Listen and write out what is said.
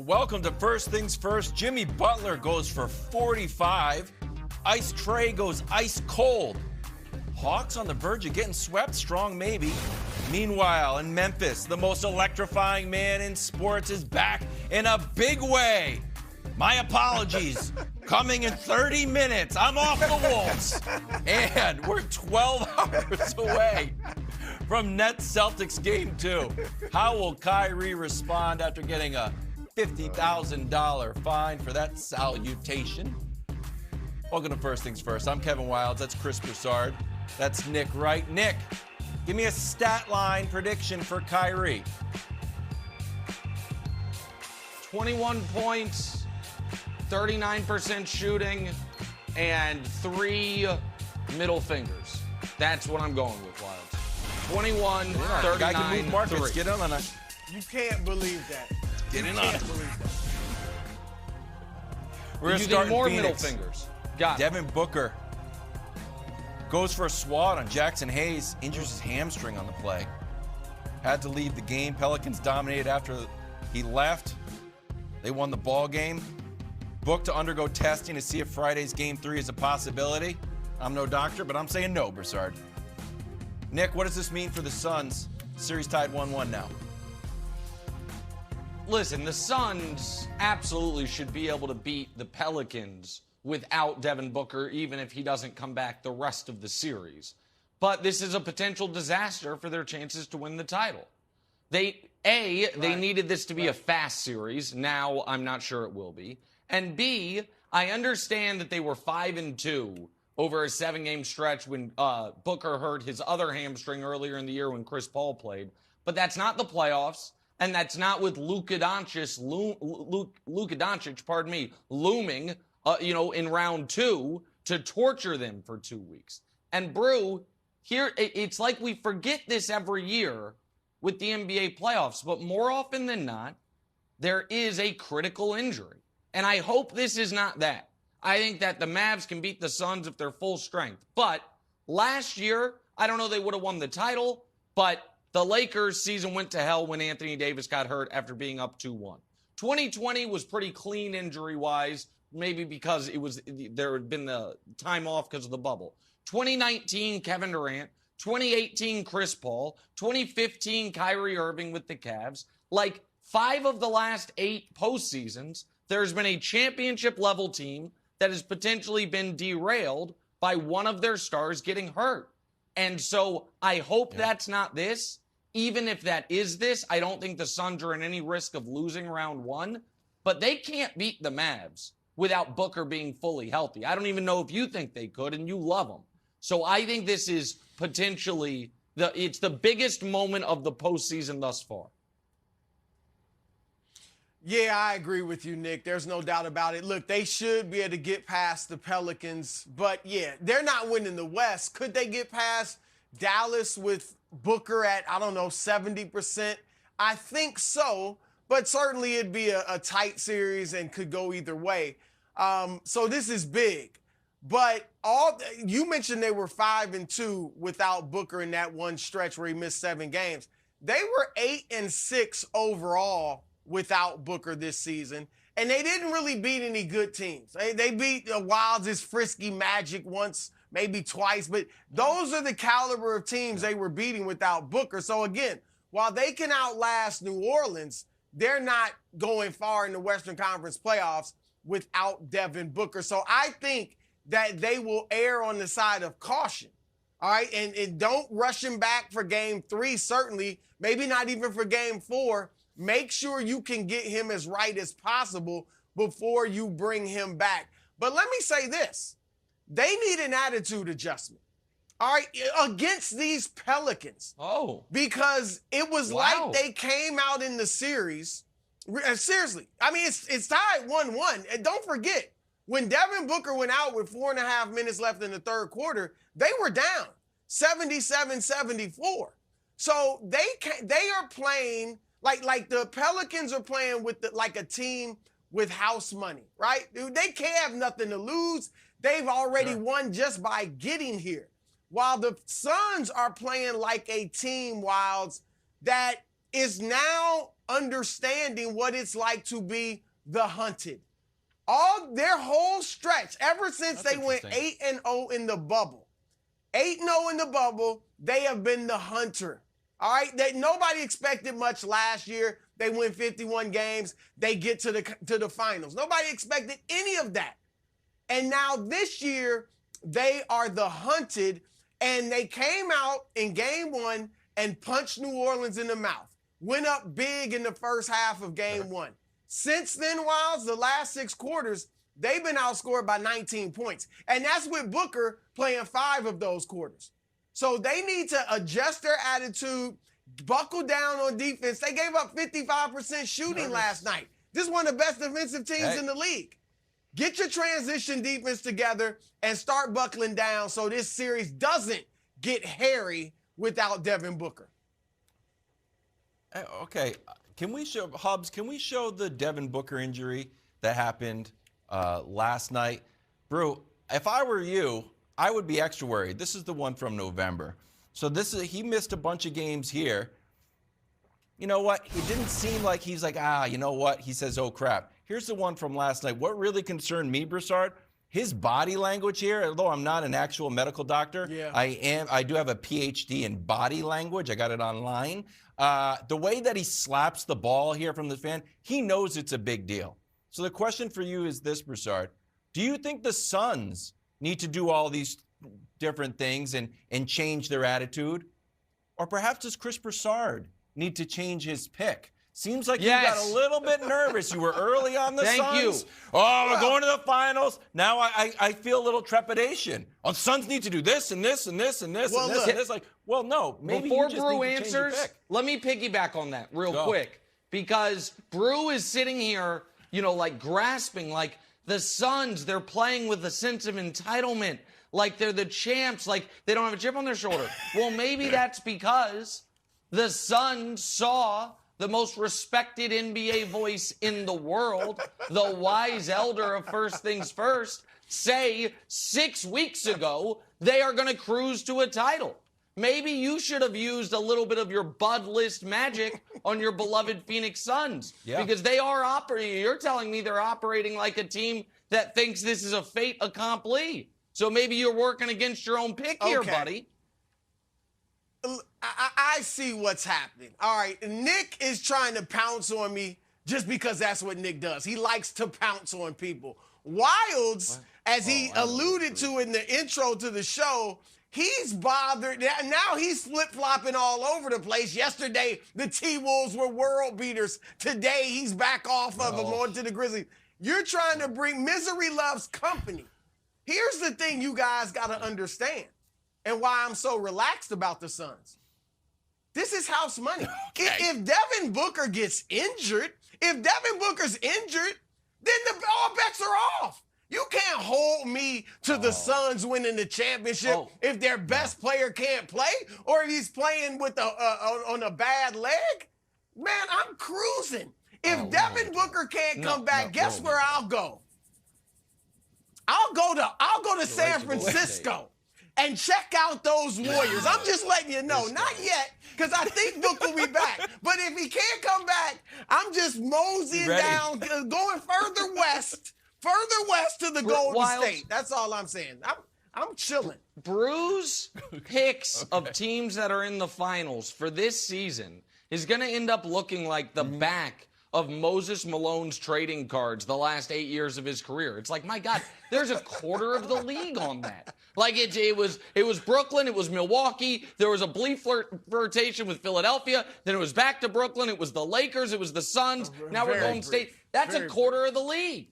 Welcome to First Things First. Jimmy Butler goes for 45. Ice Trey goes ice cold. Hawks on the verge of getting swept, strong maybe. Meanwhile, in Memphis, the most electrifying man in sports is back in a big way. My apologies. Coming in 30 minutes. I'm off the Wolves. And we're 12 hours away from Nets Celtics game 2. How will Kyrie respond after getting a $50,000 fine for that salutation? Welcome to First Things First. I'm Kevin Wildes. That's Chris Broussard. That's Nick Wright. Nick, give me a stat line prediction for Kyrie. 21 points, 39% shooting, and 3 middle fingers. That's what I'm going with, Wildes. 21, 39, Guy can move markets. 3. Get in on it. You can't believe that. Get in on it. We're You going to start need more in Phoenix. middle fingers. Got it. Devin Booker goes for a swat on Jackson Hayes, injures his hamstring on the play. Had to leave the game. Pelicans dominated after he left. They won the ball game. Booked to undergo testing to see if Friday's game 3 is a possibility. I'm no doctor, but I'm saying no, Broussard. Nick, what does this mean for the Suns? Series tied 1-1 now. Listen, the Suns absolutely should be able to beat the Pelicans without Devin Booker, even if he doesn't come back the rest of the series. But this is a potential disaster for their chances to win the title. They needed this to be a fast series. Now I'm not sure it will be. And B, I understand that they were 5-2 over a 7-game stretch when Booker hurt his other hamstring earlier in the year when Chris Paul played. But that's not the playoffs. And that's not with Luka Doncic looming, in round 2 to torture them for 2 weeks. And Brew, here, it's like we forget this every year with the NBA playoffs, but more often than not, there is a critical injury. And I hope this is not that. I think that the Mavs can beat the Suns if they're full strength. But last year, I don't know they would have won the title, but the Lakers' season went to hell when Anthony Davis got hurt after being up 2-1. 2020 was pretty clean injury-wise, maybe because there had been the time off because of the bubble. 2019, Kevin Durant. 2018, Chris Paul. 2015, Kyrie Irving with the Cavs. Like 5 of the last 8 postseasons, there's been a championship-level team that has potentially been derailed by one of their stars getting hurt. And so I hope that's not this. Even if that is this, I don't think the Suns are in any risk of losing round 1. But they can't beat the Mavs without Booker being fully healthy. I don't even know if you think they could, and you love them. So I think this is potentially it's the biggest moment of the postseason thus far. Yeah, I agree with you, Nick. There's no doubt about it. Look, they should be able to get past the Pelicans, but yeah, they're not winning the West. Could they get past Dallas with Booker at, 70%? I think so, but certainly it'd be a tight series and could go either way. So this is big. But you mentioned they were 5-2 without Booker in that one stretch where he missed 7 games. They were 8-6 overall without Booker this season, and they didn't really beat any good teams. They beat the Wilds' frisky Magic once, maybe twice, but those are the caliber of teams they were beating without Booker. So again, while they can outlast New Orleans, they're not going far in the Western Conference playoffs without Devin Booker. So I think that they will err on the side of caution. All right, and don't rush him back for game 3, certainly, maybe not even for game 4. Make sure you can get him as right as possible before you bring him back. But let me say this. They need an attitude adjustment, all right, against these Pelicans. Oh. Because it was like they came out in the series. Seriously, I mean, it's tied 1-1. And don't forget, when Devin Booker went out with 4.5 minutes left in the third quarter, they were down 77-74. So they are playing like the Pelicans are playing with like a team with house money, right? Dude, they can't have nothing to lose. They've already won just by getting here. While the Suns are playing like a team, Wilds, that is now understanding what it's like to be the hunted. All their whole stretch, ever since they went 8-0 in the bubble, 8-0 in the bubble, they have been the hunter. All right, nobody expected much last year. They win 51 games. They get to the finals. Nobody expected any of that. And now this year, they are the hunted, and they came out in game 1 and punched New Orleans in the mouth. Went up big in the first half of game 1. Since then, Wiles, the last 6 quarters, they've been outscored by 19 points. And that's with Booker playing 5 of those quarters. So they need to adjust their attitude, buckle down on defense. They gave up 55% shooting last night. This is one of the best defensive teams in the league. Get your transition defense together and start buckling down so this series doesn't get hairy without Devin Booker. Okay, can we show the Devin Booker injury that happened last night? Brew, if I were you, I would be extra worried. This is the one from November. So he missed a bunch of games here. You know what? It didn't seem like he's like, you know what? He says, oh, crap. Here's the one from last night. What really concerned me, Broussard, his body language here, although I'm not an actual medical doctor, I do have a PhD in body language. I got it online. The way that he slaps the ball here from the fan, he knows it's a big deal. So the question for you is this, Broussard. Do you think the Suns need to do all these different things and change their attitude? Or perhaps does Chris Broussard need to change his pick? Seems like you got a little bit nervous. You were early on the Suns. Thank you. Oh, we're going to the finals. Now I feel a little trepidation. Oh, Suns need to do this and this and this and this and this and this. Like, well, no. Maybe before you just Brew need to change your answers, pick. let me piggyback on that real quick. Because Brew is sitting here, like grasping, like the Suns, they're playing with a sense of entitlement. Like they're the champs, like they don't have a chip on their shoulder. Well, maybe that's because the Suns saw the most respected NBA voice in the world, the wise elder of First Things First, say 6 weeks ago they are going to cruise to a title. Maybe you should have used a little bit of your Bud List magic on your beloved Phoenix Suns. Because they are operating. You're telling me they're operating like a team that thinks this is a fait accompli. So maybe you're working against your own pick here, buddy. I see what's happening. All right, Nick is trying to pounce on me just because that's what Nick does. He likes to pounce on people. Wilds, as he alluded to in the intro to the show, he's bothered. Now he's flip-flopping all over the place. Yesterday, the T-Wolves were world beaters. Today, he's back off of them on to the Grizzlies. You're trying to bring misery loves company. Here's the thing you guys got to understand, and why I'm so relaxed about the Suns. This is house money. If Devin Booker gets injured, if Devin Booker's injured, then all bets are off. You can't hold me to the Suns winning the championship if their best player can't play or if he's playing with on a bad leg. Man, I'm cruising. If Devin Booker can't come back, guess where I'll go? I'll go to San Francisco and check out those Warriors. I'm just letting you know. Not yet, because I think Book will be back. But if he can't come back, I'm just moseying down, going further west to the Golden State. That's all I'm saying. I'm chilling. Brew's picks of teams that are in the finals for this season is going to end up looking like the back of Moses Malone's trading cards the last 8 years of his career. It's like, my God, there's a quarter of the league on that. Like it was Brooklyn, it was Milwaukee, there was a brief flirtation with Philadelphia, then it was back to Brooklyn, it was the Lakers, it was the Suns, now we're Golden State. That's a quarter of the league.